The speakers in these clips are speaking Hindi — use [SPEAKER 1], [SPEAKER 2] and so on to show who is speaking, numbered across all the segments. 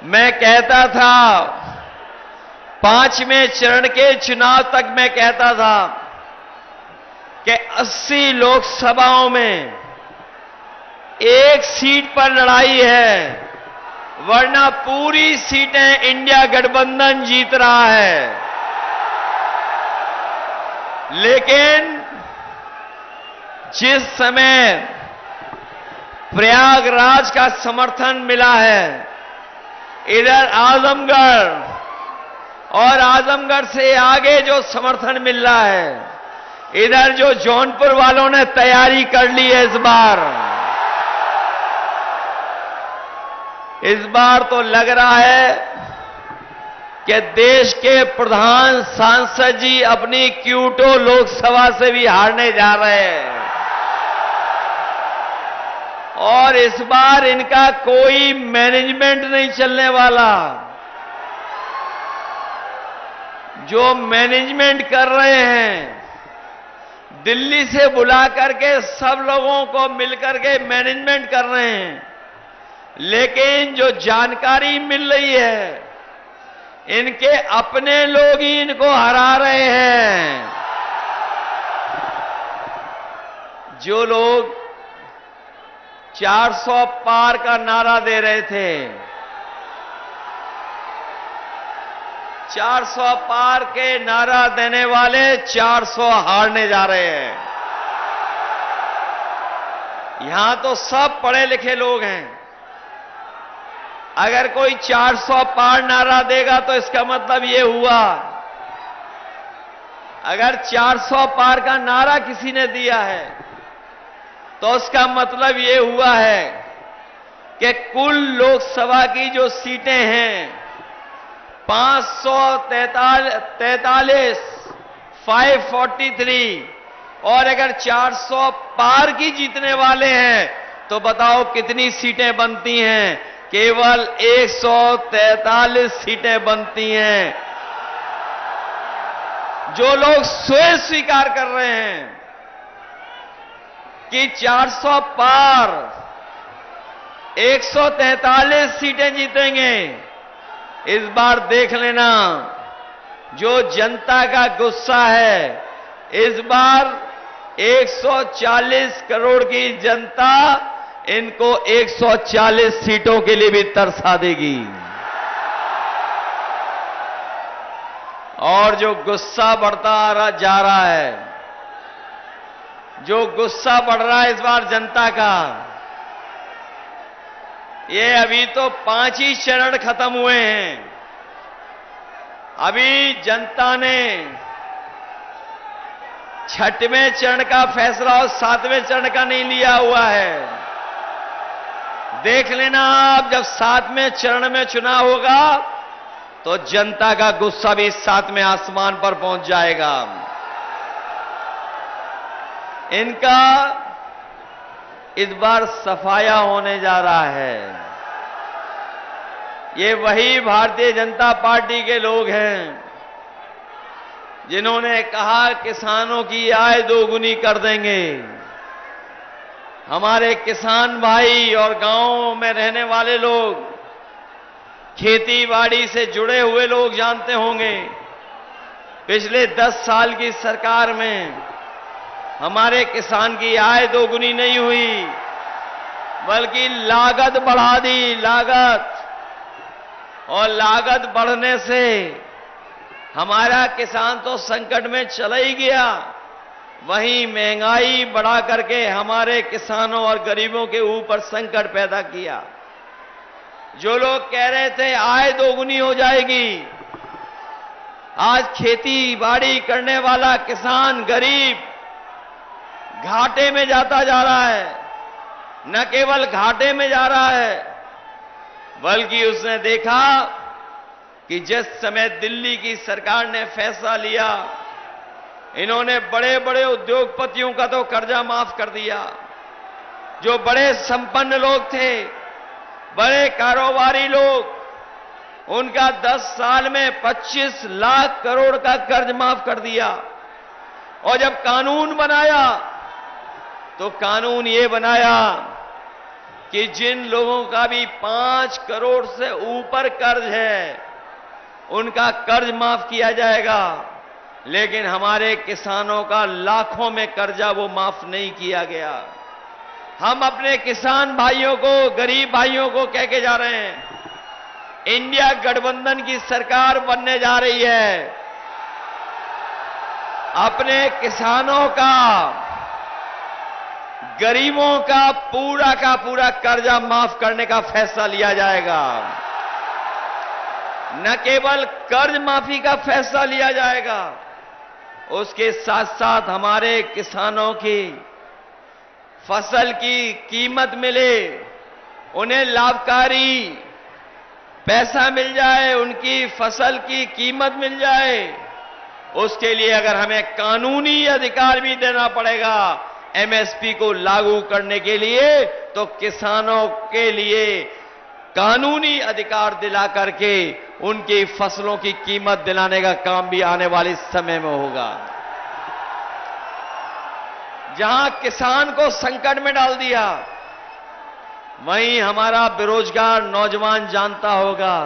[SPEAKER 1] मैं कहता था 5वें चरण के चुनाव तक मैं कहता था कि 80 लोकसभाओं में एक सीट पर लड़ाई है, वरना पूरी सीटें इंडिया गठबंधन जीत रहा है। लेकिन जिस समय प्रयागराज का समर्थन मिला है, इधर आजमगढ़ और आजमगढ़ से आगे जो समर्थन मिल रहा है, इधर जो जौनपुर वालों ने तैयारी कर ली है इस बार तो लग रहा है कि देश के प्रधान सांसद जी अपनी क्यूटो लोकसभा से भी हारने जा रहे हैं और इस बार इनका कोई मैनेजमेंट नहीं चलने वाला। जो मैनेजमेंट कर रहे हैं, दिल्ली से बुला करके सब लोगों को मिलकर के मैनेजमेंट कर रहे हैं, लेकिन जो जानकारी मिल रही है, इनके अपने लोग ही इनको हरा रहे हैं। जो लोग 400 पार का नारा दे रहे थे, 400 पार के नारा देने वाले 400 हारने जा रहे हैं। यहां तो सब पढ़े लिखे लोग हैं। अगर कोई 400 पार नारा देगा तो इसका मतलब ये हुआ, अगर 400 पार का नारा किसी ने दिया है तो उसका मतलब ये हुआ है कि कुल लोकसभा की जो सीटें हैं 543, 543, और अगर 400 पार की जीतने वाले हैं तो बताओ कितनी सीटें बनती हैं? केवल 143 सीटें बनती हैं। जो लोग स्वयं स्वीकार कर रहे हैं कि 400 पार 143 सीटें जीतेंगे, इस बार देख लेना जो जनता का गुस्सा है, इस बार 140 करोड़ की जनता इनको 140 सीटों के लिए भी तरसा देगी। और जो गुस्सा बढ़ता जा रहा है, जो गुस्सा बढ़ रहा है इस बार जनता का, ये अभी तो 5 ही चरण खत्म हुए हैं। अभी जनता ने 6वें चरण का फैसला और 7वें चरण का नहीं लिया हुआ है। देख लेना आप, जब 7वें चरण में चुनाव होगा तो जनता का गुस्सा भी 7वें आसमान पर पहुंच जाएगा। इनका इस बार सफाया होने जा रहा है। ये वही भारतीय जनता पार्टी के लोग हैं जिन्होंने कहा किसानों की आय दोगुनी कर देंगे। हमारे किसान भाई और गांवों में रहने वाले लोग, खेती बाड़ी से जुड़े हुए लोग जानते होंगे, पिछले 10 साल की सरकार में हमारे किसान की आय दोगुनी नहीं हुई, बल्कि लागत बढ़ा दी। और लागत बढ़ने से हमारा किसान तो संकट में चला ही गया, वहीं महंगाई बढ़ा करके हमारे किसानों और गरीबों के ऊपर संकट पैदा किया। जो लोग कह रहे थे आय दोगुनी हो जाएगी, आज खेती बाड़ी करने वाला किसान गरीब घाटे में जाता जा रहा है। न केवल घाटे में जा रहा है, बल्कि उसने देखा कि जिस समय दिल्ली की सरकार ने फैसला लिया, इन्होंने बड़े बड़े उद्योगपतियों का तो कर्जा माफ कर दिया। जो बड़े संपन्न लोग थे, बड़े कारोबारी लोग, उनका 10 साल में 25 लाख करोड़ का कर्ज माफ कर दिया। और जब कानून बनाया तो कानून ये बनाया कि जिन लोगों का भी 5 करोड़ से ऊपर कर्ज है, उनका कर्ज माफ किया जाएगा, लेकिन हमारे किसानों का लाखों में कर्जा वो माफ नहीं किया गया। हम अपने किसान भाइयों को, गरीब भाइयों को कह के जा रहे हैं, इंडिया गठबंधन की सरकार बनने जा रही है। अपने किसानों का, गरीबों का पूरा कर्जा माफ करने का फैसला लिया जाएगा। न केवल कर्ज माफी का फैसला लिया जाएगा, उसके साथ साथ हमारे किसानों की फसल की कीमत मिले, उन्हें लाभकारी पैसा मिल जाए, उनकी फसल की कीमत मिल जाए। उसके लिए अगर हमें कानूनी अधिकार भी देना पड़ेगा एमएसपी को लागू करने के लिए, तो किसानों के लिए कानूनी अधिकार दिला करके उनकी फसलों की कीमत दिलाने का काम भी आने वाले समय में होगा। जहां किसान को संकट में डाल दिया, वहीं हमारा बेरोजगार नौजवान जानता होगा,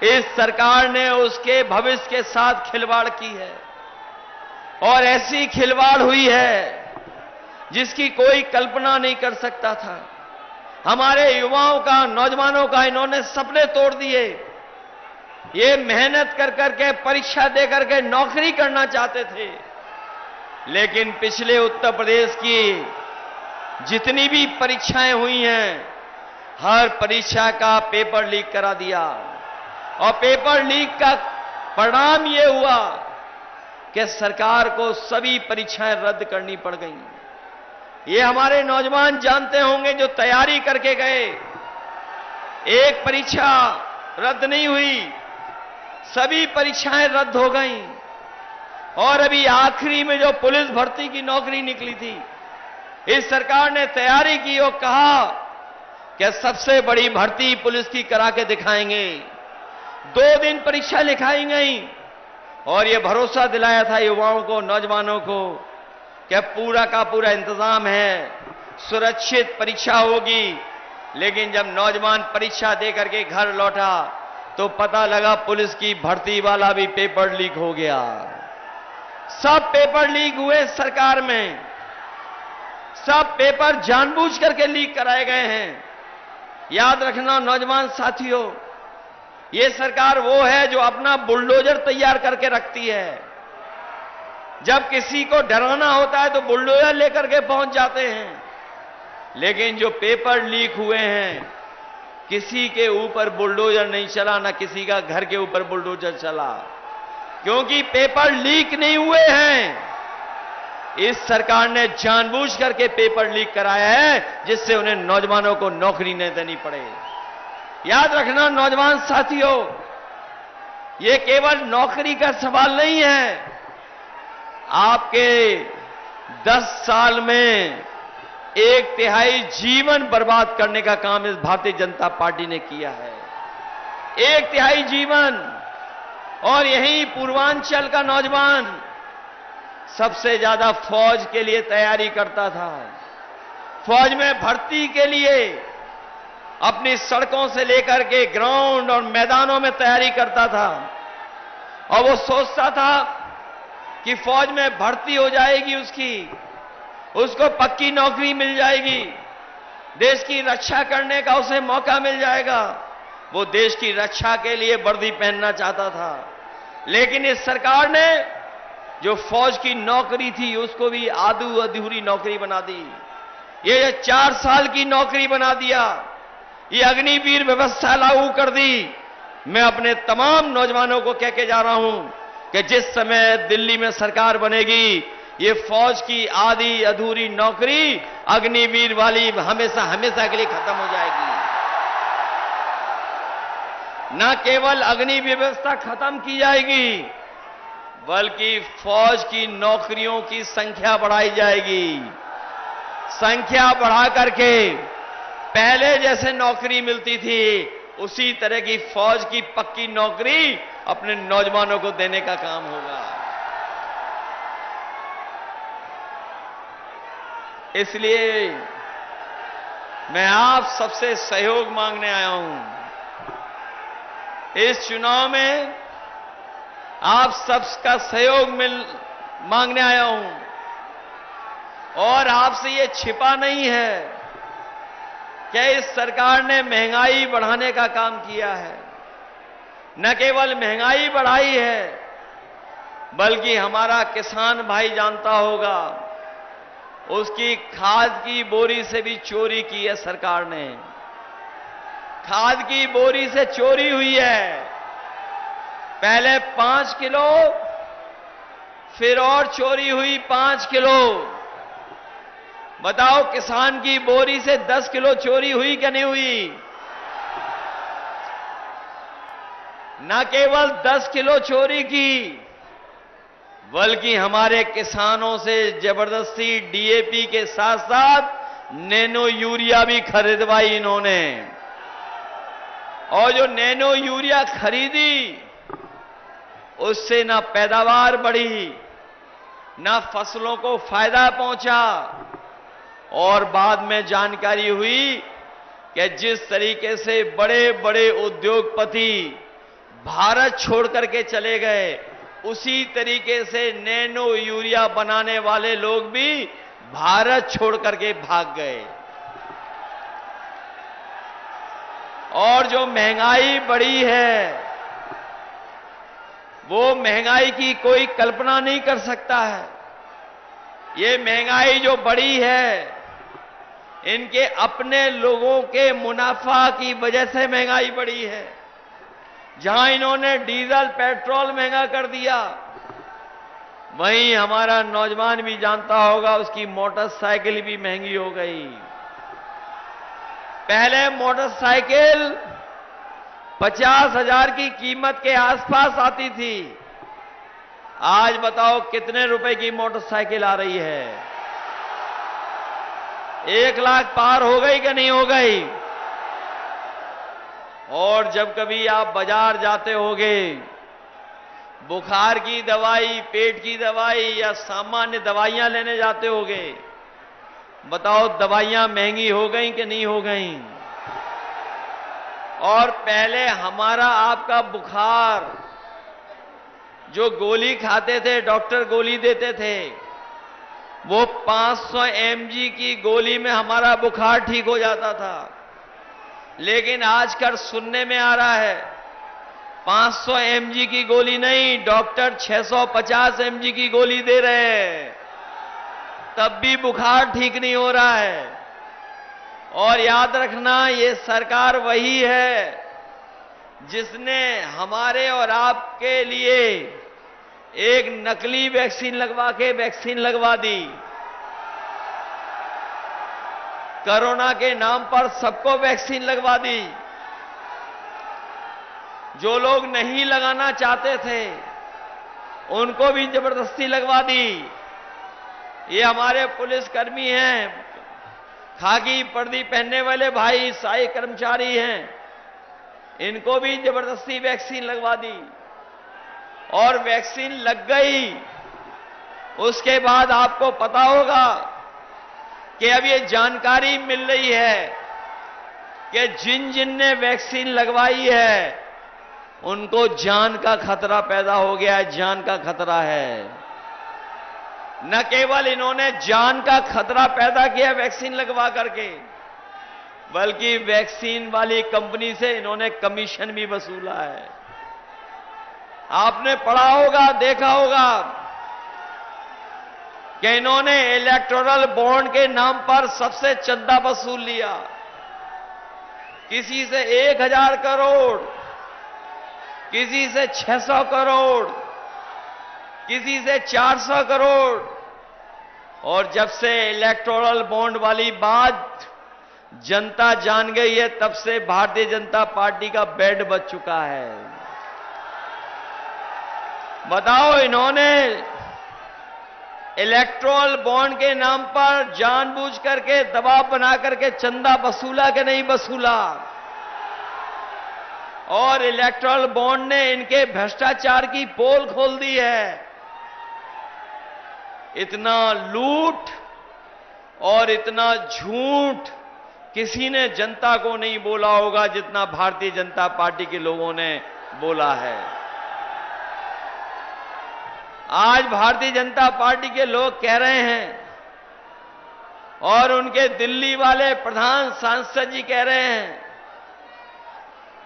[SPEAKER 1] इस सरकार ने उसके भविष्य के साथ खिलवाड़ की है, और ऐसी खिलवाड़ हुई है जिसकी कोई कल्पना नहीं कर सकता था। हमारे युवाओं का, नौजवानों का इन्होंने सपने तोड़ दिए। ये मेहनत कर करके, परीक्षा दे करके नौकरी करना चाहते थे, लेकिन पिछले उत्तर प्रदेश की जितनी भी परीक्षाएं हुई हैं, हर परीक्षा का पेपर लीक करा दिया, और पेपर लीक का परिणाम यह हुआ कि सरकार को सभी परीक्षाएं रद्द करनी पड़ गईं। ये हमारे नौजवान जानते होंगे जो तैयारी करके गए, एक परीक्षा रद्द नहीं हुई, सभी परीक्षाएं रद्द हो गईं। और अभी आखिरी में जो पुलिस भर्ती की नौकरी निकली थी, इस सरकार ने तैयारी की और कहा कि सबसे बड़ी भर्ती पुलिस की करा के दिखाएंगे। 2 दिन परीक्षा लिखाई गई और यह भरोसा दिलाया था युवाओं को, नौजवानों को कि पूरा का पूरा इंतजाम है, सुरक्षित परीक्षा होगी। लेकिन जब नौजवान परीक्षा दे करके घर लौटा तो पता लगा पुलिस की भर्ती वाला भी पेपर लीक हो गया। सब पेपर लीक हुए सरकार में, सब पेपर जानबूझ करके लीक कराए गए हैं। याद रखना नौजवान साथियों, ये सरकार वो है जो अपना बुलडोजर तैयार करके रखती है। जब किसी को डराना होता है तो बुलडोजर लेकर के पहुंच जाते हैं, लेकिन जो पेपर लीक हुए हैं, किसी के ऊपर बुलडोजर नहीं चला, ना किसी का घर के ऊपर बुलडोजर चला, क्योंकि पेपर लीक नहीं हुए हैं। इस सरकार ने जानबूझ करके पेपर लीक कराया है, जिससे उन्हें नौजवानों को नौकरी न देनी पड़े। याद रखना नौजवान साथियों, ये केवल नौकरी का सवाल नहीं है। आपके 10 साल में 1/3 जीवन बर्बाद करने का काम इस भारतीय जनता पार्टी ने किया है। 1/3 जीवन। और यही पूर्वांचल का नौजवान सबसे ज्यादा फौज के लिए तैयारी करता था। फौज में भर्ती के लिए अपनी सड़कों से लेकर के ग्राउंड और मैदानों में तैयारी करता था, और वो सोचता था कि फौज में भर्ती हो जाएगी उसको पक्की नौकरी मिल जाएगी, देश की रक्षा करने का उसे मौका मिल जाएगा। वो देश की रक्षा के लिए वर्दी पहनना चाहता था, लेकिन इस सरकार ने जो फौज की नौकरी थी उसको भी आधू अधूरी नौकरी बना दी। ये 4 साल की नौकरी बना दिया। ये अग्निवीर व्यवस्था लागू कर दी। मैं अपने तमाम नौजवानों को कह के जा रहा हूं कि जिस समय दिल्ली में सरकार बनेगी, ये फौज की आधी अधूरी नौकरी अग्निवीर वाली हमेशा के लिए खत्म हो जाएगी। न केवल अग्निवीर व्यवस्था खत्म की जाएगी, बल्कि फौज की नौकरियों की संख्या बढ़ाई जाएगी। संख्या बढ़ा करके पहले जैसे नौकरी मिलती थी, उसी तरह की फौज की पक्की नौकरी अपने नौजवानों को देने का काम होगा। इसलिए मैं आप सबसे सहयोग मांगने आया हूं। इस चुनाव में आप सबका सहयोग मांगने आया हूं और आपसे ये छिपा नहीं है कि इस सरकार ने महंगाई बढ़ाने का काम किया है। न केवल महंगाई बढ़ाई है, बल्कि हमारा किसान भाई जानता होगा, उसकी खाद की बोरी से भी चोरी की है सरकार ने। खाद की बोरी से चोरी हुई है। पहले 5 किलो, फिर और चोरी हुई 5 किलो। बताओ, किसान की बोरी से 10 किलो चोरी हुई क्या नहीं हुई? न केवल 10 किलो चोरी की, बल्कि हमारे किसानों से जबरदस्ती डीएपी के साथ साथ नैनो यूरिया भी खरीदवाई इन्होंने। और जो नैनो यूरिया खरीदी, उससे ना पैदावार बढ़ी, ना फसलों को फायदा पहुंचा। और बाद में जानकारी हुई कि जिस तरीके से बड़े बड़े उद्योगपति भारत छोड़ करके चले गए, उसी तरीके से नैनो यूरिया बनाने वाले लोग भी भारत छोड़ करके भाग गए। और जो महंगाई बढ़ी है, वो महंगाई की कोई कल्पना नहीं कर सकता है। ये महंगाई जो बढ़ी है, इनके अपने लोगों के मुनाफा की वजह से महंगाई बढ़ी है। जहां इन्होंने डीजल पेट्रोल महंगा कर दिया, वहीं हमारा नौजवान भी जानता होगा, उसकी मोटरसाइकिल भी महंगी हो गई। पहले मोटरसाइकिल 50,000 की कीमत के आसपास आती थी। आज बताओ कितने रुपए की मोटरसाइकिल आ रही है? 1 लाख पार हो गई कि नहीं हो गई? और जब कभी आप बाजार जाते होगे, बुखार की दवाई, पेट की दवाई या सामान्य दवाइयां लेने जाते होगे, बताओ दवाइयां महंगी हो गई कि नहीं हो गई? और पहले हमारा आपका बुखार, जो गोली खाते थे, डॉक्टर गोली देते थे, वो 500 mg की गोली में हमारा बुखार ठीक हो जाता था। लेकिन आजकल सुनने में आ रहा है 500 mg की गोली नहीं, डॉक्टर 650 mg की गोली दे रहे हैं, तब भी बुखार ठीक नहीं हो रहा है। और याद रखना, ये सरकार वही है जिसने हमारे और आपके लिए एक नकली वैक्सीन लगवा के वैक्सीन लगवा दी। कोरोना के नाम पर सबको वैक्सीन लगवा दी। जो लोग नहीं लगाना चाहते थे, उनको भी जबरदस्ती लगवा दी। ये हमारे पुलिसकर्मी हैं, खाकी वर्दी पहनने वाले भाई, सहायक कर्मचारी हैं, इनको भी जबरदस्ती वैक्सीन लगवा दी। और वैक्सीन लग गई, उसके बाद आपको पता होगा कि अब ये जानकारी मिल रही है कि जिन जिन ने वैक्सीन लगवाई है, उनको जान का खतरा पैदा हो गया है, जान का खतरा है। न केवल इन्होंने जान का खतरा पैदा किया वैक्सीन लगवा करके, बल्कि वैक्सीन वाली कंपनी से इन्होंने कमीशन भी वसूला है। आपने पढ़ा होगा, देखा होगा कि इन्होंने इलेक्टोरल बॉन्ड के नाम पर सबसे चंदा वसूल लिया। किसी से 1000 करोड़, किसी से 600 करोड़, किसी से 400 करोड़। और जब से इलेक्टोरल बॉन्ड वाली बात जनता जान गई है, तब से भारतीय जनता पार्टी का बेड बच चुका है। बताओ, इन्होंने इलेक्टोरल बॉन्ड के नाम पर जानबूझ करके दबाव बना करके चंदा वसूला कि नहीं वसूला? और इलेक्टोरल बॉन्ड ने इनके भ्रष्टाचार की पोल खोल दी है। इतना लूट और इतना झूठ किसी ने जनता को नहीं बोला होगा जितना भारतीय जनता पार्टी के लोगों ने बोला है। आज भारतीय जनता पार्टी के लोग कह रहे हैं और उनके दिल्ली वाले प्रधान सांसद जी कह रहे हैं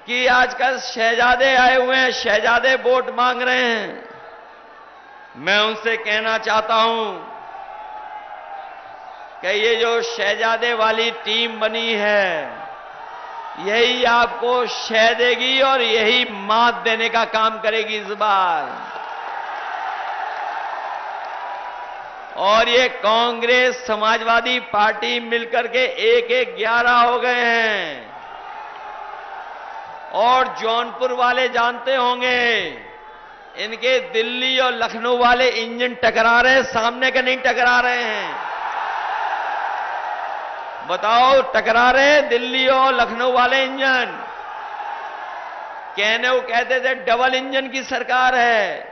[SPEAKER 1] कि आजकल शहजादे आए हुए हैं, शहजादे वोट मांग रहे हैं। मैं उनसे कहना चाहता हूं कि ये जो शहजादे वाली टीम बनी है, यही आपको शह देगी और यही मात देने का काम करेगी इस बार। और ये कांग्रेस समाजवादी पार्टी मिलकर के 1-11 हो गए हैं। और जौनपुर वाले जानते होंगे, इनके दिल्ली और लखनऊ वाले इंजन टकरा रहे हैं, सामने के नहीं टकरा रहे हैं। बताओ, टकरा रहे हैं दिल्ली और लखनऊ वाले इंजन। वो कहते थे डबल इंजन की सरकार है,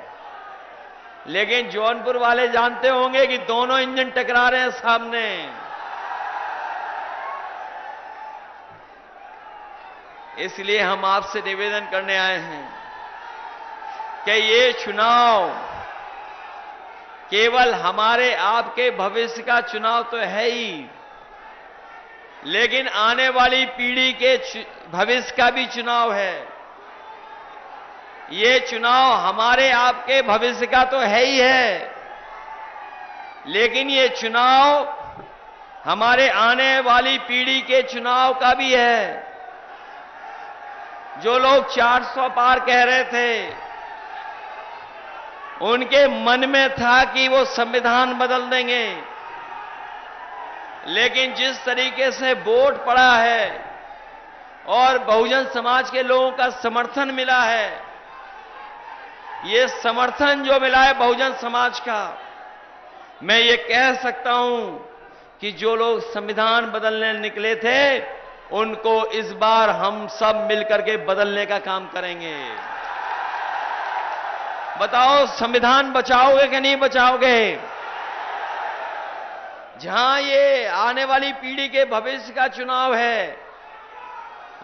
[SPEAKER 1] लेकिन जौनपुर वाले जानते होंगे कि दोनों इंजन टकरा रहे हैं सामने। इसलिए हम आपसे निवेदन करने आए हैं कि ये चुनाव केवल हमारे आपके भविष्य का चुनाव तो है ही, लेकिन आने वाली पीढ़ी के भविष्य का भी चुनाव है। ये चुनाव हमारे आपके भविष्य का तो है ही है, लेकिन ये चुनाव हमारे आने वाली पीढ़ी के चुनाव का भी है। जो लोग 400 पार कह रहे थे, उनके मन में था कि वो संविधान बदल देंगे, लेकिन जिस तरीके से वोट पड़ा है और बहुजन समाज के लोगों का समर्थन मिला है, ये समर्थन जो मिला है बहुजन समाज का, मैं ये कह सकता हूं कि जो लोग संविधान बदलने निकले थे, उनको इस बार हम सब मिलकर के बदलने का काम करेंगे। बताओ, संविधान बचाओगे कि नहीं बचाओगे? जहां ये आने वाली पीढ़ी के भविष्य का चुनाव है,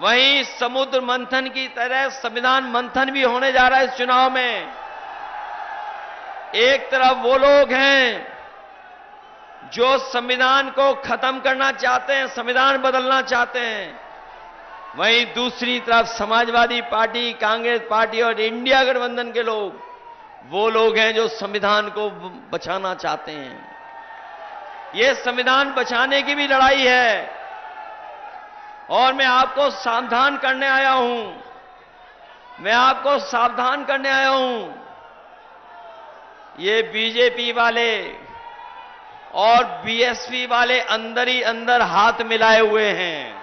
[SPEAKER 1] वहीं समुद्र मंथन की तरह संविधान मंथन भी होने जा रहा है इस चुनाव में। एक तरफ वो लोग हैं जो संविधान को खत्म करना चाहते हैं, संविधान बदलना चाहते हैं, वहीं दूसरी तरफ समाजवादी पार्टी, कांग्रेस पार्टी और इंडिया गठबंधन के लोग, वो लोग हैं जो संविधान को बचाना चाहते हैं। ये संविधान बचाने की भी लड़ाई है और मैं आपको सावधान करने आया हूं। मैं आपको सावधान करने आया हूं। ये बीजेपी वाले और बीएसपी वाले अंदर ही अंदर हाथ मिलाए हुए हैं।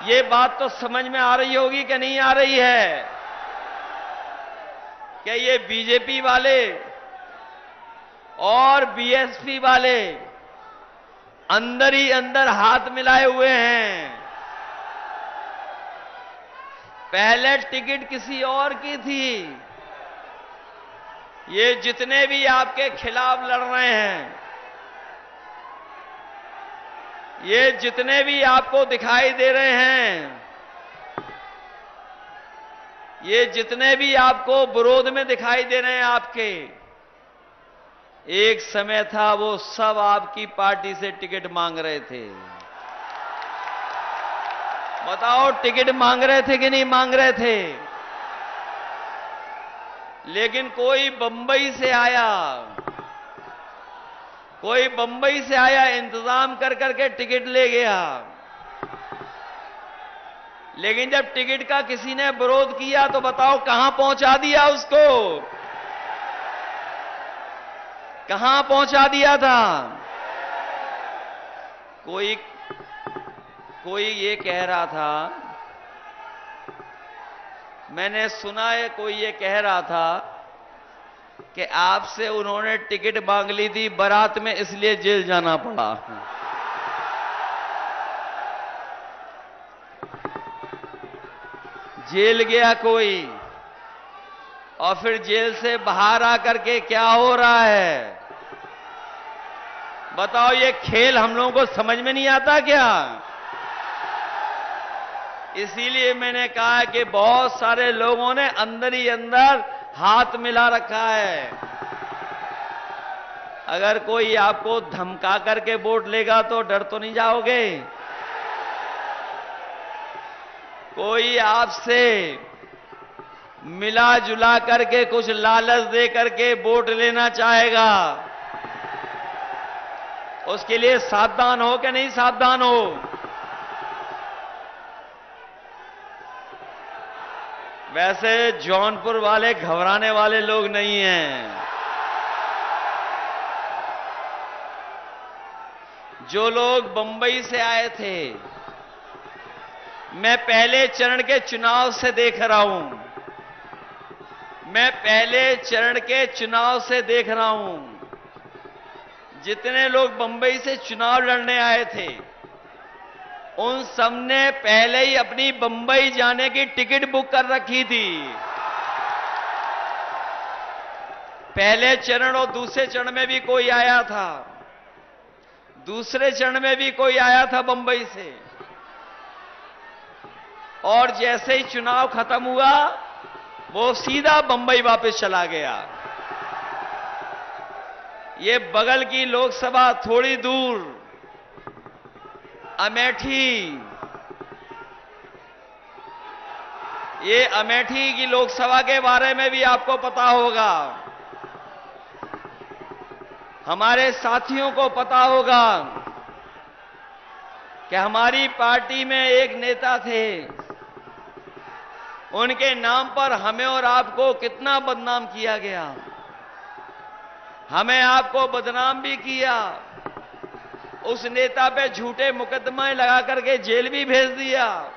[SPEAKER 1] ये बात तो समझ में आ रही होगी कि नहीं आ रही है? क्या ये बीजेपी वाले और बीएसपी वाले अंदर ही अंदर हाथ मिलाए हुए हैं? पहले टिकट किसी और की थी। ये जितने भी आपके खिलाफ लड़ रहे हैं, ये जितने भी आपको दिखाई दे रहे हैं, ये जितने भी आपको विरोध में दिखाई दे रहे हैं आपके, एक समय था वो सब आपकी पार्टी से टिकट मांग रहे थे। बताओ, टिकट मांग रहे थे कि नहीं मांग रहे थे? लेकिन कोई बंबई से आया, कोई बंबई से आया, इंतजाम कर करके टिकट ले गया। लेकिन जब टिकट का किसी ने विरोध किया तो बताओ कहां पहुंचा दिया उसको? कहां पहुंचा दिया था? कोई ये कह रहा था, मैंने सुना है, कोई ये कह रहा था कि आपसे उन्होंने टिकट मांग ली थी बारात में, इसलिए जेल जाना पड़ा। जेल गया कोई, और फिर जेल से बाहर आकर के क्या हो रहा है? बताओ, ये खेल हम लोगों को समझ में नहीं आता क्या? इसीलिए मैंने कहा कि बहुत सारे लोगों ने अंदर ही अंदर हाथ मिला रखा है। अगर कोई आपको धमका करके वोट लेगा तो डर तो नहीं जाओगे? कोई आपसे मिला जुला करके कुछ लालच दे करके वोट लेना चाहेगा, उसके लिए सावधान हो कि नहीं सावधान हो? वैसे जौनपुर वाले घबराने वाले लोग नहीं हैं। जो लोग बंबई से आए थे, मैं पहले चरण के चुनाव से देख रहा हूं, मैं पहले चरण के चुनाव से देख रहा हूं। जितने लोग बंबई से चुनाव लड़ने आए थे, उन सब ने पहले ही अपनी बंबई जाने की टिकट बुक कर रखी थी। पहले चरण और दूसरे चरण में भी कोई आया था, दूसरे चरण में भी कोई आया था बंबई से, और जैसे ही चुनाव खत्म हुआ वो सीधा बंबई वापस चला गया। ये बगल की लोकसभा थोड़ी दूर अमेठी, ये अमेठी की लोकसभा के बारे में भी आपको पता होगा, हमारे साथियों को पता होगा कि हमारी पार्टी में एक नेता थे, उनके नाम पर हमें और आपको कितना बदनाम किया गया। हमें आपको बदनाम भी किया, उस नेता पे झूठे मुकदमे लगा करके जेल भी भेज दिया।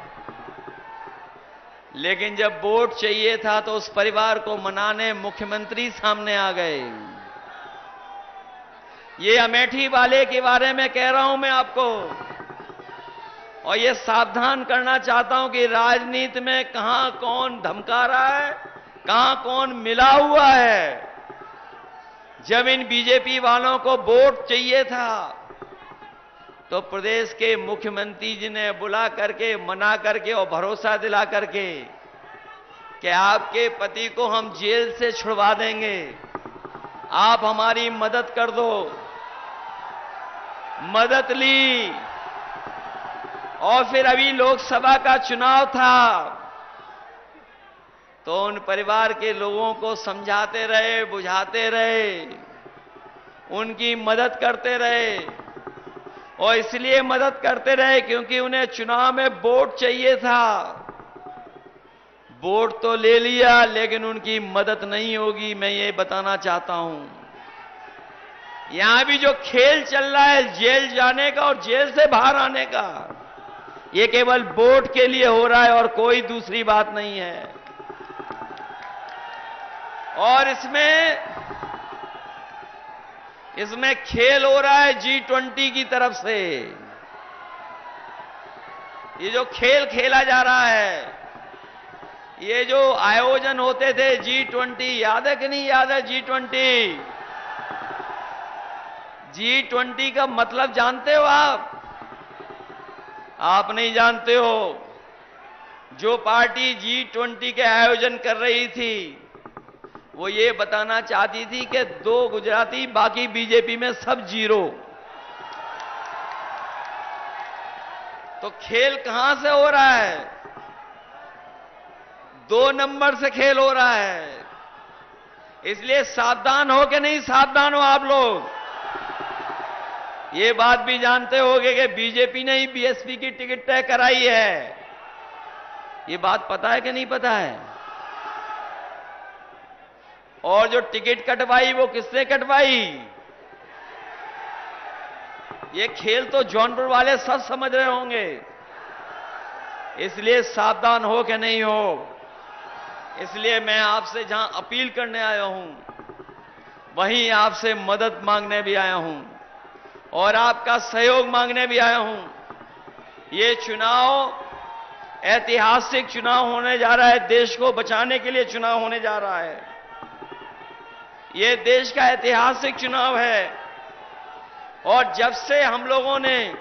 [SPEAKER 1] लेकिन जब वोट चाहिए था तो उस परिवार को मनाने मुख्यमंत्री सामने आ गए। ये अमेठी वाले के बारे में कह रहा हूं मैं आपको, और ये सावधान करना चाहता हूं कि राजनीति में कहां कौन धमका रहा है, कहां कौन मिला हुआ है। जब इन बीजेपी वालों को वोट चाहिए था तो प्रदेश के मुख्यमंत्री जी ने बुला करके, मना करके और भरोसा दिला करके कि आपके पति को हम जेल से छुड़वा देंगे, आप हमारी मदद कर दो। मदद ली, और फिर अभी लोकसभा का चुनाव था तो उन परिवार के लोगों को समझाते रहे, बुझाते रहे, उनकी मदद करते रहे। और इसलिए मदद करते रहे क्योंकि उन्हें चुनाव में वोट चाहिए था। वोट तो ले लिया लेकिन उनकी मदद नहीं होगी, मैं ये बताना चाहता हूं। यहां भी जो खेल चल रहा है जेल जाने का और जेल से बाहर आने का, ये केवल वोट के लिए हो रहा है और कोई दूसरी बात नहीं है। और इसमें खेल हो रहा है G20 की तरफ से। ये जो खेल खेला जा रहा है, ये जो आयोजन होते थे G20, याद है कि नहीं याद है? G20 का मतलब जानते हो आप? आप नहीं जानते हो। जो पार्टी G20 के आयोजन कर रही थी वो ये बताना चाहती थी कि 2 गुजराती, बाकी बीजेपी में सब जीरो। तो खेल कहां से हो रहा है? 2 नंबर से खेल हो रहा है। इसलिए सावधान हो कि नहीं सावधान हो आप लोग? ये बात भी जानते होंगे कि बीजेपी ने ही बीएसपी की टिकट तय कराई है। ये बात पता है कि नहीं पता है? और जो टिकट कटवाई वो किसने कटवाई? ये खेल तो जौनपुर वाले सब समझ रहे होंगे। इसलिए सावधान हो कि नहीं हो? इसलिए मैं आपसे जहां अपील करने आया हूं वहीं आपसे मदद मांगने भी आया हूं और आपका सहयोग मांगने भी आया हूं। ये चुनाव ऐतिहासिक चुनाव होने जा रहा है, देश को बचाने के लिए चुनाव होने जा रहा है। ये देश का ऐतिहासिक चुनाव है और जब से हम लोगों ने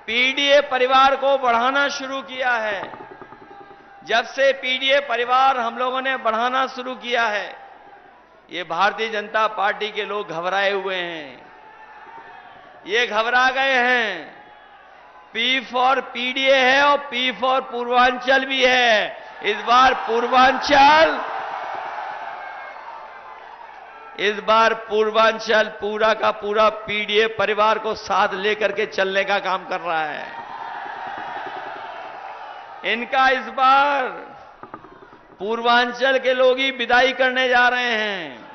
[SPEAKER 1] पीडीए परिवार को बढ़ाना शुरू किया है, जब से पीडीए परिवार हम लोगों ने बढ़ाना शुरू किया है, ये भारतीय जनता पार्टी के लोग घबराए हुए हैं। ये घबरा गए हैं। पी फॉर पीडीए है और पी फॉर पूर्वांचल भी है। इस बार पूर्वांचल पूरा का पूरा पीडीए परिवार को साथ लेकर के चलने का काम कर रहा है। इनका इस बार पूर्वांचल के लोग ही विदाई करने जा रहे हैं।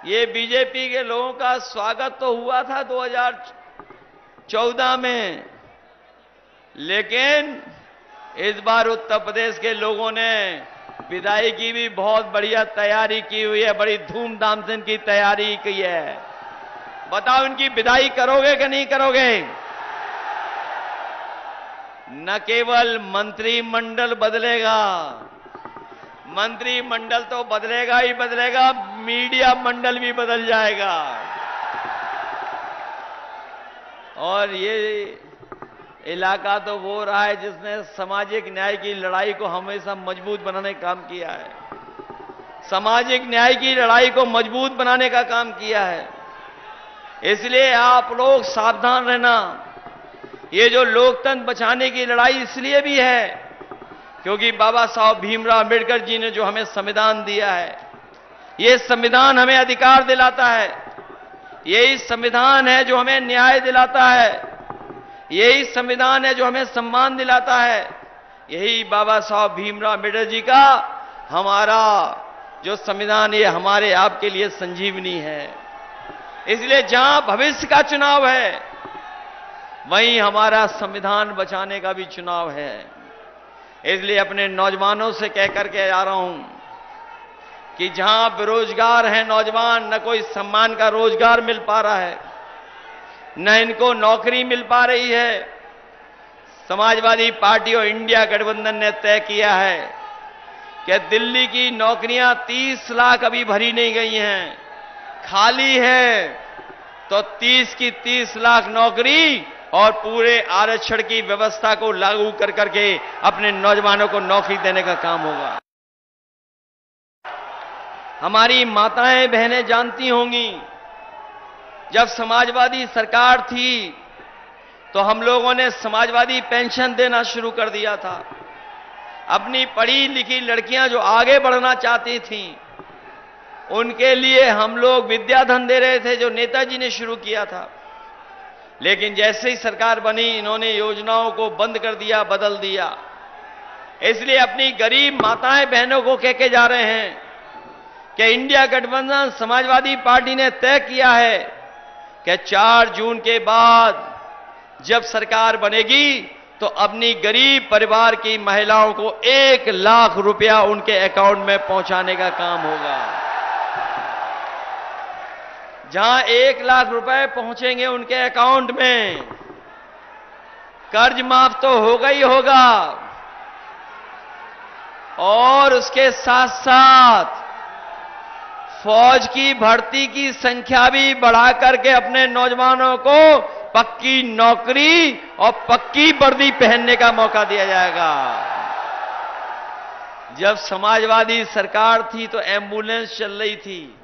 [SPEAKER 1] ये बीजेपी के लोगों का स्वागत तो हुआ था 2014 में, लेकिन इस बार उत्तर प्रदेश के लोगों ने विदाई की भी बहुत बढ़िया तैयारी की हुई है, बड़ी धूमधाम से इनकी तैयारी की है। बताओ इनकी विदाई करोगे कि नहीं करोगे? न केवल मंत्रिमंडल बदलेगा, मंत्रिमंडल तो बदलेगा ही बदलेगा, मीडिया मंडल भी बदल जाएगा। और ये इलाका तो वो रहा है जिसने सामाजिक न्याय की लड़ाई को हमेशा मजबूत बनाने का काम किया है, सामाजिक न्याय की लड़ाई को मजबूत बनाने का काम किया है। इसलिए आप लोग सावधान रहना। ये जो लोकतंत्र बचाने की लड़ाई इसलिए भी है क्योंकि बाबा साहब भीमराव अंबेडकर जी ने जो हमें संविधान दिया है, ये संविधान हमें अधिकार दिलाता है, यही संविधान है जो हमें न्याय दिलाता है, यही संविधान है जो हमें सम्मान दिलाता है। यही बाबा साहब भीमराव अम्बेडकर जी का हमारा जो संविधान, ये हमारे आपके लिए संजीवनी है। इसलिए जहां भविष्य का चुनाव है वहीं हमारा संविधान बचाने का भी चुनाव है। इसलिए अपने नौजवानों से कह करके आ रहा हूं कि जहां बेरोजगार हैं नौजवान, न कोई सम्मान का रोजगार मिल पा रहा है, न इनको नौकरी मिल पा रही है, समाजवादी पार्टी और इंडिया गठबंधन ने तय किया है कि दिल्ली की नौकरियां 30 लाख अभी भरी नहीं गई हैं, खाली है, तो 30 की 30 लाख नौकरी और पूरे आरक्षण की व्यवस्था को लागू कर करके अपने नौजवानों को नौकरी देने का काम होगा। हमारी माताएं बहनें जानती होंगी, जब समाजवादी सरकार थी तो हम लोगों ने समाजवादी पेंशन देना शुरू कर दिया था। अपनी पढ़ी लिखी लड़कियां जो आगे बढ़ना चाहती थीं, उनके लिए हम लोग विद्याधन दे रहे थे, जो नेताजी ने शुरू किया था। लेकिन जैसे ही सरकार बनी, इन्होंने योजनाओं को बंद कर दिया, बदल दिया। इसलिए अपनी गरीब माताएं बहनों को कह के जा रहे हैं कि इंडिया गठबंधन समाजवादी पार्टी ने तय किया है कि 4 जून के बाद जब सरकार बनेगी तो अपनी गरीब परिवार की महिलाओं को 1 लाख रुपया उनके अकाउंट में पहुंचाने का काम होगा। जहां 1 लाख रुपए पहुंचेंगे उनके अकाउंट में, कर्ज माफ तो होगा ही होगा, और उसके साथ साथ फौज की भर्ती की संख्या भी बढ़ा करके अपने नौजवानों को पक्की नौकरी और पक्की वर्दी पहनने का मौका दिया जाएगा। जब समाजवादी सरकार थी तो एम्बुलेंस चल रही थी,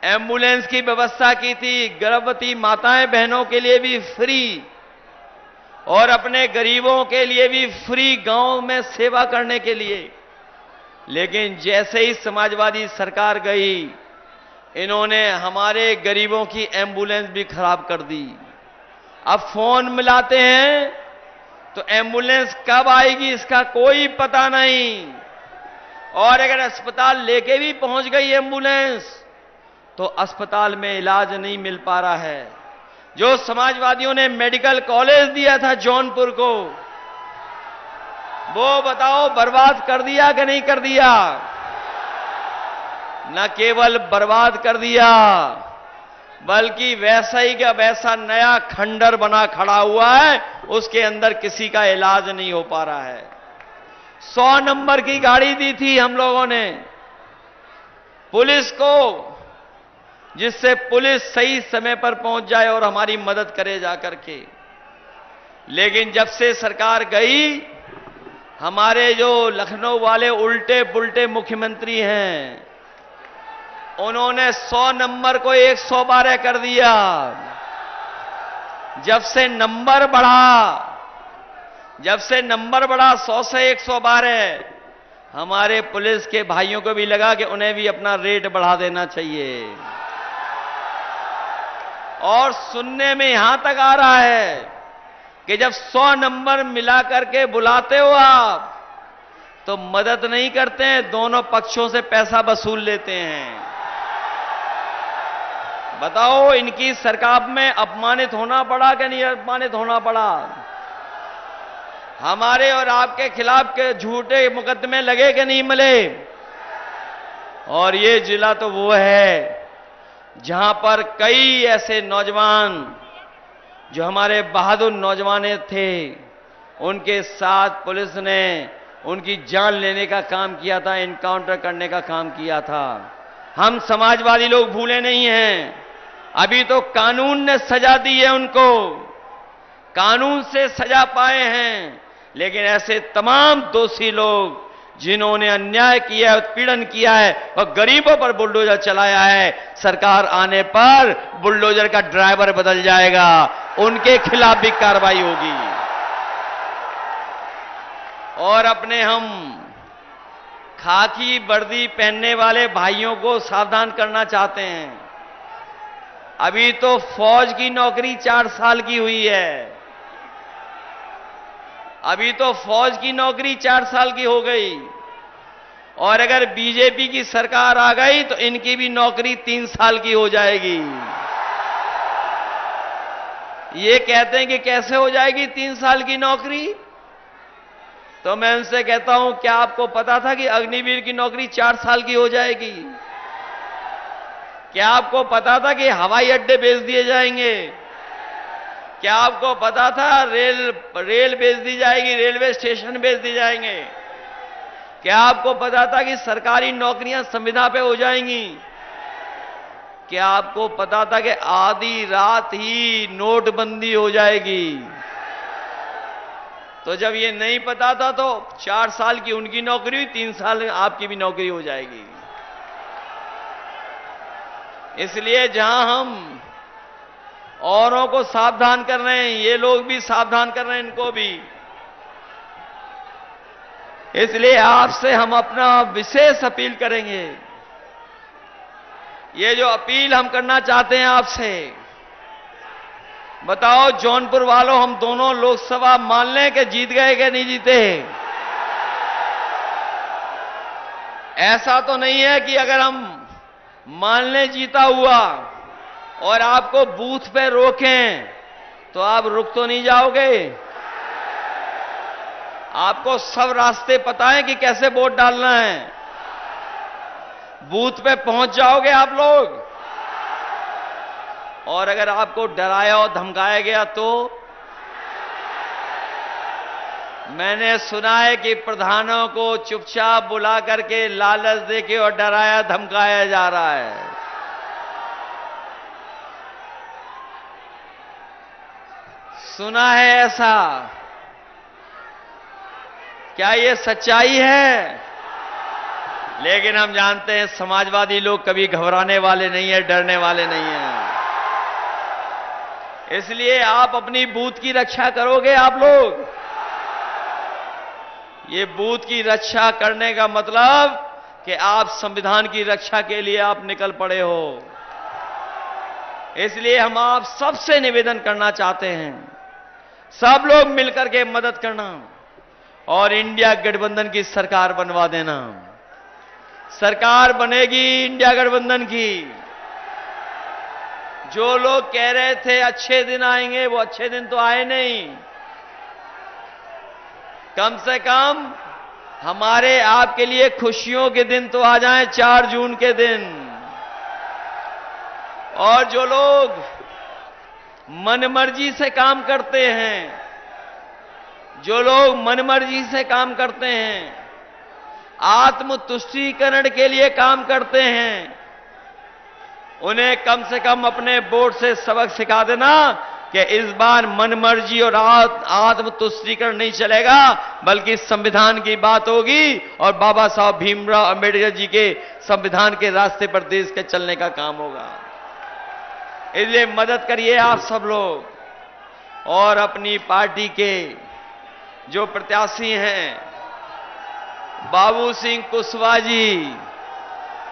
[SPEAKER 1] एम्बुलेंस की व्यवस्था की थी, गर्भवती माताएं बहनों के लिए भी फ्री और अपने गरीबों के लिए भी फ्री, गांव में सेवा करने के लिए। लेकिन जैसे ही समाजवादी सरकार गई, इन्होंने हमारे गरीबों की एम्बुलेंस भी खराब कर दी। अब फोन मिलाते हैं तो एम्बुलेंस कब आएगी इसका कोई पता नहीं, और अगर अस्पताल लेके भी पहुंच गई एम्बुलेंस तो अस्पताल में इलाज नहीं मिल पा रहा है। जो समाजवादियों ने मेडिकल कॉलेज दिया था जौनपुर को, वो बताओ बर्बाद कर दिया कि नहीं कर दिया? न केवल बर्बाद कर दिया, बल्कि वैसा ही का वैसा नया खंडर बना खड़ा हुआ है, उसके अंदर किसी का इलाज नहीं हो पा रहा है। 100 नंबर की गाड़ी दी थी हम लोगों ने पुलिस को, जिससे पुलिस सही समय पर पहुंच जाए और हमारी मदद करे जाकर के। लेकिन जब से सरकार गई, हमारे जो लखनऊ वाले उल्टे पुल्टे मुख्यमंत्री हैं, उन्होंने 100 नंबर को 112 कर दिया। जब से नंबर बढ़ा 100 से 112, हमारे पुलिस के भाइयों को भी लगा कि उन्हें भी अपना रेट बढ़ा देना चाहिए। और सुनने में यहां तक आ रहा है कि जब 100 नंबर मिला करके बुलाते हो आप, तो मदद नहीं करते हैं, दोनों पक्षों से पैसा वसूल लेते हैं। बताओ, इनकी सरकार में अपमानित होना पड़ा कि नहीं अपमानित होना पड़ा? हमारे और आपके खिलाफ के झूठे मुकदमे लगे कि नहीं मिले? और ये जिला तो वो है जहां पर कई ऐसे नौजवान जो हमारे बहादुर नौजवान थे, उनके साथ पुलिस ने उनकी जान लेने का काम किया था, एनकाउंटर करने का काम किया था। हम समाजवादी लोग भूले नहीं हैं। अभी तो कानून ने सजा दी है उनको, कानून से सजा पाए हैं। लेकिन ऐसे तमाम दोषी लोग जिन्होंने अन्याय किया है, उत्पीड़न किया है और गरीबों पर बुलडोजर चलाया है, सरकार आने पर बुलडोजर का ड्राइवर बदल जाएगा, उनके खिलाफ भी कार्रवाई होगी। और अपने हम खाकी वर्दी पहनने वाले भाइयों को सावधान करना चाहते हैं। अभी तो फौज की नौकरी 4 साल की हुई है, अभी तो फौज की नौकरी 4 साल की हो गई, और अगर बीजेपी की सरकार आ गई तो इनकी भी नौकरी 3 साल की हो जाएगी। ये कहते हैं कि कैसे हो जाएगी 3 साल की नौकरी? तो मैं उनसे कहता हूं, क्या आपको पता था कि अग्निवीर की नौकरी 4 साल की हो जाएगी? क्या आपको पता था कि हवाई अड्डे बेच दिए जाएंगे? क्या आपको पता था रेल बेच दी जाएगी, रेलवे स्टेशन बेच दी जाएंगे? क्या आपको पता था कि सरकारी नौकरियां संविदा पे हो जाएंगी? क्या आपको पता था कि आधी रात ही नोटबंदी हो जाएगी? तो जब ये नहीं पता था तो 4 साल की उनकी नौकरी हुई, 3 साल आपकी भी नौकरी हो जाएगी। इसलिए जहां हम औरों को सावधान कर रहे हैं, ये लोग भी सावधान कर रहे हैं, इनको भी। इसलिए आपसे हम अपना विशेष अपील करेंगे। ये जो अपील हम करना चाहते हैं आपसे, बताओ जौनपुर वालों, हम दोनों लोकसभा मान लें कि जीत गए कि नहीं जीते? ऐसा तो नहीं है कि अगर हम मान लें जीता हुआ और आपको बूथ पे रोकें तो आप रुक तो नहीं जाओगे? आपको सब रास्ते पता है कि कैसे वोट डालना है, बूथ पे पहुंच जाओगे आप लोग। और अगर आपको डराया और धमकाया गया तो मैंने सुना है कि प्रधानों को चुपचाप बुला करके लालच देके और डराया धमकाया जा रहा है। सुना है ऐसा? क्या ये सच्चाई है? लेकिन हम जानते हैं समाजवादी लोग कभी घबराने वाले नहीं है, डरने वाले नहीं हैं। इसलिए आप अपनी बूथ की रक्षा करोगे आप लोग। ये बूथ की रक्षा करने का मतलब कि आप संविधान की रक्षा के लिए आप निकल पड़े हो। इसलिए हम आप सबसे निवेदन करना चाहते हैं, सब लोग मिलकर के मदद करना और इंडिया गठबंधन की सरकार बनवा देना। सरकार बनेगी इंडिया गठबंधन की। जो लोग कह रहे थे अच्छे दिन आएंगे, वो अच्छे दिन तो आए नहीं। कम से कम हमारे आपके लिए खुशियों के दिन तो आ जाएं, 4 जून के दिन। और जो लोग मनमर्जी से काम करते हैं, जो लोग मनमर्जी से काम करते हैं, आत्मतुष्टीकरण के लिए काम करते हैं, उन्हें कम से कम अपने बोर्ड से सबक सिखा देना कि इस बार मनमर्जी और आत्मतुष्टिकरण नहीं चलेगा, बल्कि संविधान की बात होगी और बाबा साहब भीमराव अंबेडकर जी के संविधान के रास्ते पर देश के चलने का काम होगा। इसलिए मदद करिए आप सब लोग और अपनी पार्टी के जो प्रत्याशी हैं बाबू सिंह कुशवाहा जी,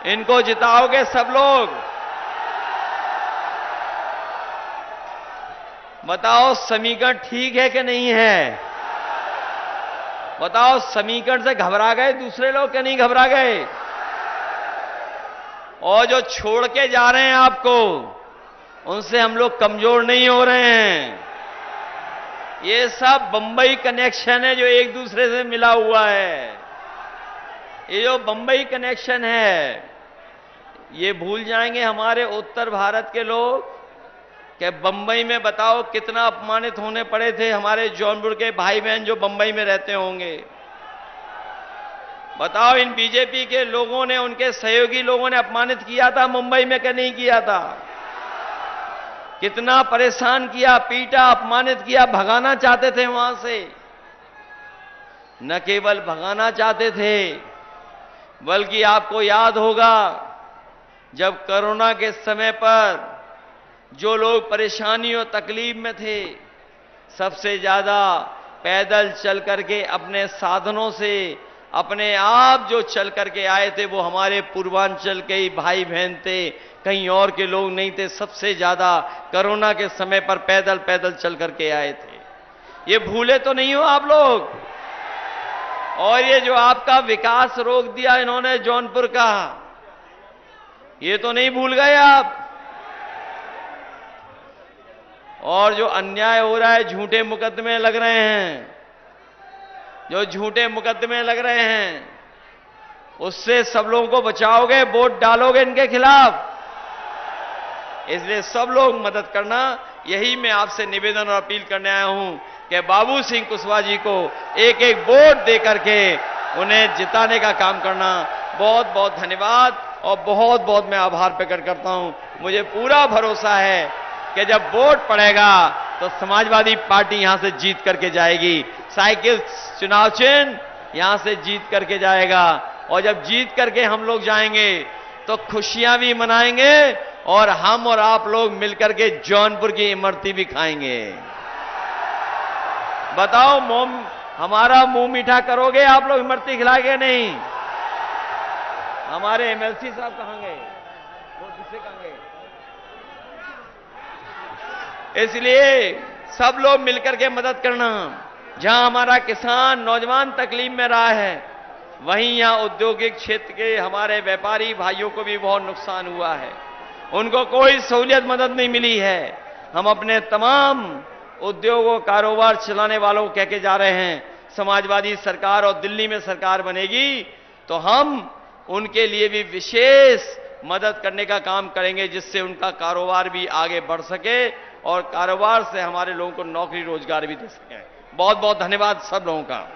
[SPEAKER 1] इनको जिताओगे सब लोग। बताओ समीकरण ठीक है कि नहीं है? बताओ समीकरण से घबरा गए दूसरे लोग कि नहीं घबरा गए? और जो छोड़ के जा रहे हैं आपको, उनसे हम लोग कमजोर नहीं हो रहे हैं। ये सब बंबई कनेक्शन है जो एक दूसरे से मिला हुआ है। ये जो बंबई कनेक्शन है, ये भूल जाएंगे हमारे उत्तर भारत के लोग कि बंबई में बताओ कितना अपमानित होने पड़े थे हमारे जौनपुर के भाई बहन जो बंबई में रहते होंगे। बताओ इन बीजेपी के लोगों ने, उनके सहयोगी लोगों ने अपमानित किया था मुंबई में कि नहीं किया था? कितना परेशान किया, पीटा, अपमानित किया, भगाना चाहते थे वहां से। न केवल भगाना चाहते थे, बल्कि आपको याद होगा जब कोरोना के समय पर जो लोग परेशानी और तकलीफ में थे, सबसे ज्यादा पैदल चल करके अपने साधनों से अपने आप जो चल करके आए थे वो हमारे पूर्वांचल के ही भाई बहन थे, कहीं और के लोग नहीं थे। सबसे ज्यादा कोरोना के समय पर पैदल पैदल चल करके आए थे। ये भूले तो नहीं हो आप लोग? और ये जो आपका विकास रोक दिया इन्होंने जौनपुर का, ये तो नहीं भूल गए आप? और जो अन्याय हो रहा है, झूठे मुकदमे लग रहे हैं, जो झूठे मुकदमे लग रहे हैं, उससे सब लोगों को बचाओगे, वोट डालोगे इनके खिलाफ। इसलिए सब लोग मदद करना, यही मैं आपसे निवेदन और अपील करने आया हूं कि बाबू सिंह कुशवाहा जी को एक एक वोट दे करके उन्हें जिताने का काम करना। बहुत बहुत धन्यवाद और बहुत बहुत मैं आभार प्रकट करता हूं। मुझे पूरा भरोसा है कि जब वोट पड़ेगा तो समाजवादी पार्टी यहां से जीत करके जाएगी। साइकिल चुनाव चिन्ह यहां से जीत करके जाएगा, और जब जीत करके हम लोग जाएंगे तो खुशियां भी मनाएंगे और हम और आप लोग मिलकर के जौनपुर की इमरती भी खाएंगे। बताओ हमारा मुंह मीठा करोगे आप लोग? इमरती खिलाएंगे नहीं? हमारे एमएलसी साहब कहां गए? वो किससे कहां गए? इसलिए सब लोग मिलकर के मदद करना। जहां हमारा किसान नौजवान तकलीफ में रहा है, वहीं यहां औद्योगिक क्षेत्र के हमारे व्यापारी भाइयों को भी बहुत नुकसान हुआ है। उनको कोई सहूलियत मदद नहीं मिली है। हम अपने तमाम उद्योगों कारोबार चलाने वालों को कह के जा रहे हैं, समाजवादी सरकार और दिल्ली में सरकार बनेगी तो हम उनके लिए भी विशेष मदद करने का काम करेंगे, जिससे उनका कारोबार भी आगे बढ़ सके और कारोबार से हमारे लोगों को नौकरी रोजगार भी दे सके। बहुत बहुत धन्यवाद सब लोगों का।